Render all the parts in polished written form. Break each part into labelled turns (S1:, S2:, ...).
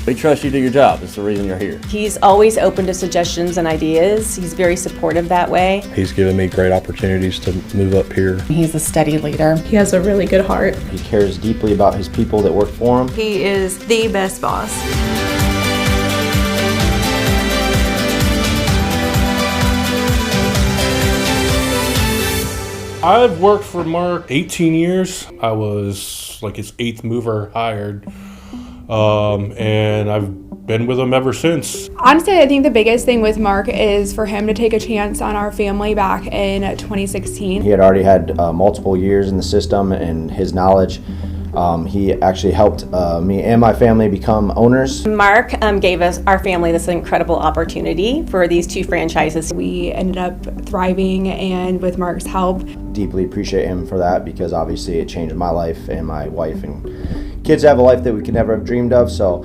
S1: We trust you to do your job. It's the reason you're here.
S2: He's always open to suggestions and ideas. He's very supportive that way.
S3: He's given me great opportunities to move up here.
S4: He's a steady leader.
S5: He has a really good heart.
S6: He cares deeply about his people that work for him.
S7: He is the best boss.
S8: I've worked for Mark 18 years. I was like his 8th mover hired, and I've been with him ever since.
S9: Honestly, I think the biggest thing with Mark is for him to take a chance on our family back in 2016.
S6: He had already had multiple years in the system, and his knowledge, he actually helped me and my family become owners.
S2: Mark gave our family this incredible opportunity for these 2 franchises.
S9: We ended up thriving, and with Mark's help.
S6: Deeply appreciate him for that, because obviously it changed my life, and my wife and kids have a life that we could never have dreamed of, so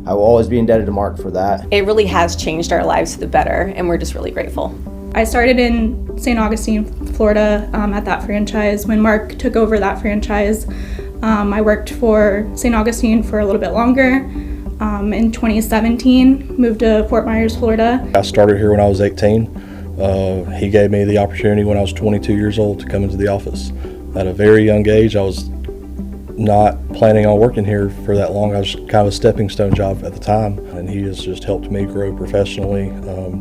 S6: I will always be indebted to Mark for that.
S2: It really has changed our lives for the better, and we're just really grateful.
S5: I started in St. Augustine, Florida at that franchise. When Mark took over that franchise, I worked for St. Augustine for a little bit longer. In 2017, moved to Fort Myers, Florida.
S3: I started here when I was 18. He gave me the opportunity when I was 22 years old to come into the office. At a very young age, I was not planning on working here for that long. I was kind of a stepping stone job at the time, and he has just helped me grow professionally,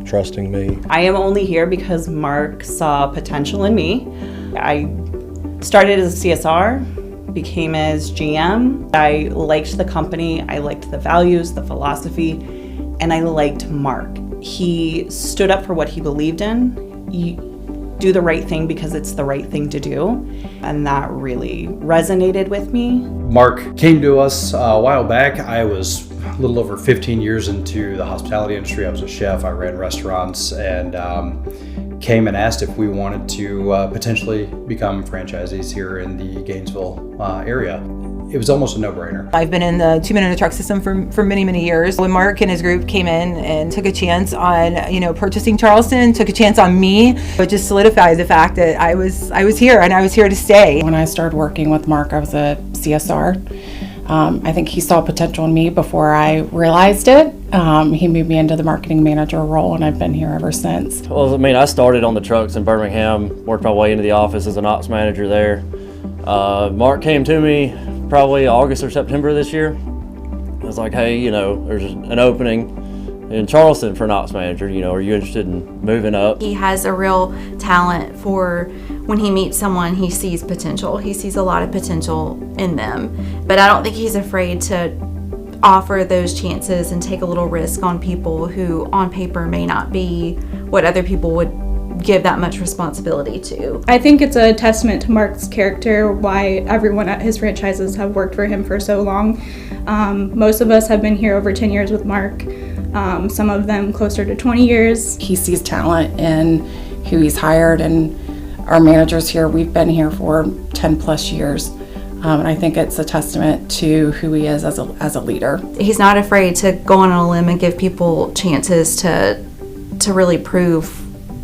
S3: trusting me.
S10: I am only here because Mark saw potential in me. I started as a CSR, became as GM. I liked the company, I liked the values, the philosophy, and I liked Mark. He stood up for what he believed in. You do the right thing because it's the right thing to do, and that really resonated with me.
S11: Mark came to us a while back. I was a little over 15 years into the hospitality industry. I was a chef, I ran restaurants, and came and asked if we wanted to potentially become franchisees here in the Gainesville area. It was almost a no-brainer.
S12: I've been in the 2 Men in a Truck system for many, many years. When Mark and his group came in and took a chance on, purchasing Charleston, took a chance on me, but just solidified the fact that I was here and I was here to stay.
S4: When I started working with Mark, I was a CSR. I think he saw potential in me before I realized it. He moved me into the marketing manager role, and I've been here ever since.
S1: Well, I started on the trucks in Birmingham, worked my way into the office as an ops manager there. Mark came to me probably August or September this year. I was like, hey, there's an opening in Charleston for an ops manager. Are you interested in moving up?
S7: He has a real talent for when he meets someone, he sees potential. He sees a lot of potential in them. But I don't think he's afraid to offer those chances and take a little risk on people who on paper may not be what other people would give that much responsibility to.
S5: I think it's a testament to Mark's character, why everyone at his franchises have worked for him for so long. Most of us have been here over 10 years with Mark, some of them closer to 20 years.
S4: He sees talent in who he's hired, and our managers here, we've been here for 10 plus years. And I think it's a testament to who he is as a leader.
S7: He's not afraid to go on a limb and give people chances to really prove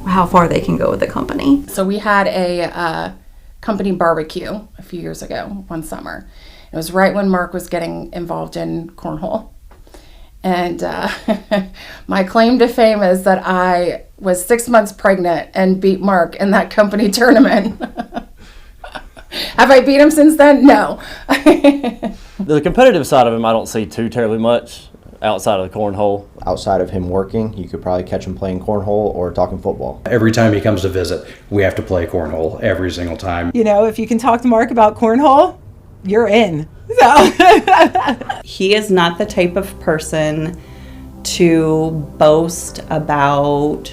S7: how far they can go with the company.
S4: So we had a company barbecue a few years ago, one summer. It was right when Mark was getting involved in cornhole. And my claim to fame is that I was 6 months pregnant and beat Mark in that company tournament. Have I beat him since then? No.
S1: The competitive side of him I don't see too terribly much outside of the cornhole.
S6: Outside of him working, you could probably catch him playing cornhole or talking football.
S11: Every time he comes to visit, we have to play cornhole every single time.
S12: If you can talk to Mark about cornhole, you're in. So.
S10: He is not the type of person to boast about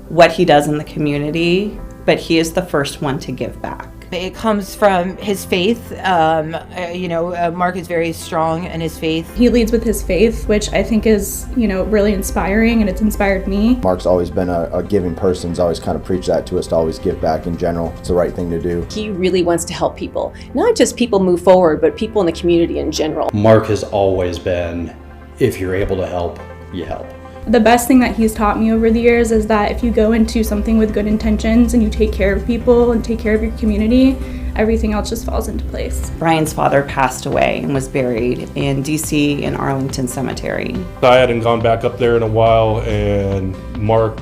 S10: what he does in the community, but he is the first one to give back.
S12: It comes from his faith. Mark is very strong in his faith.
S5: He leads with his faith, which I think is, really inspiring, and it's inspired me.
S6: Mark's always been a giving person. He's always kind of preached that to us, to always give back in general. It's the right thing to do.
S2: He really wants to help people, not just people move forward, but people in the community in general.
S11: Mark has always been, if you're able to help, you help.
S5: The best thing that he's taught me over the years is that if you go into something with good intentions and you take care of people and take care of your community, everything else just falls into place.
S10: Brian's father passed away and was buried in DC in Arlington Cemetery.
S8: I hadn't gone back up there in a while, and Mark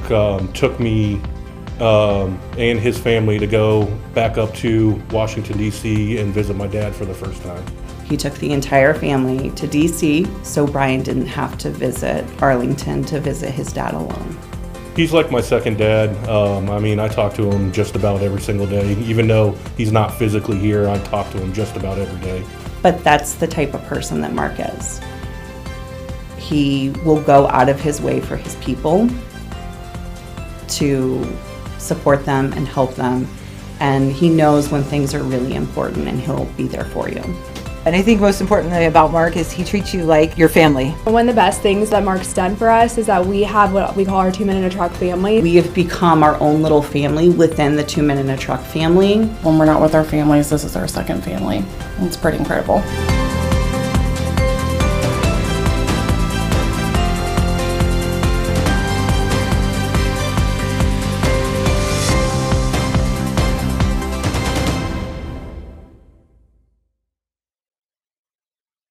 S8: took me and his family to go back up to Washington, D.C. and visit my dad for the first time.
S10: He took the entire family to DC so Brian didn't have to visit Arlington to visit his dad alone.
S8: He's like my second dad. I talk to him just about every single day. Even though he's not physically here, I talk to him just about every day.
S10: But that's the type of person that Mark is. He will go out of his way for his people to support them and help them. And he knows when things are really important, and he'll be there for you.
S12: And I think most importantly about Mark is he treats you like your family.
S9: One of the best things that Mark's done for us is that we have what we call our 2 Men in a Truck family.
S10: We have become our own little family within the 2 Men in a Truck family.
S4: When we're not with our families, this is our second family. It's pretty incredible.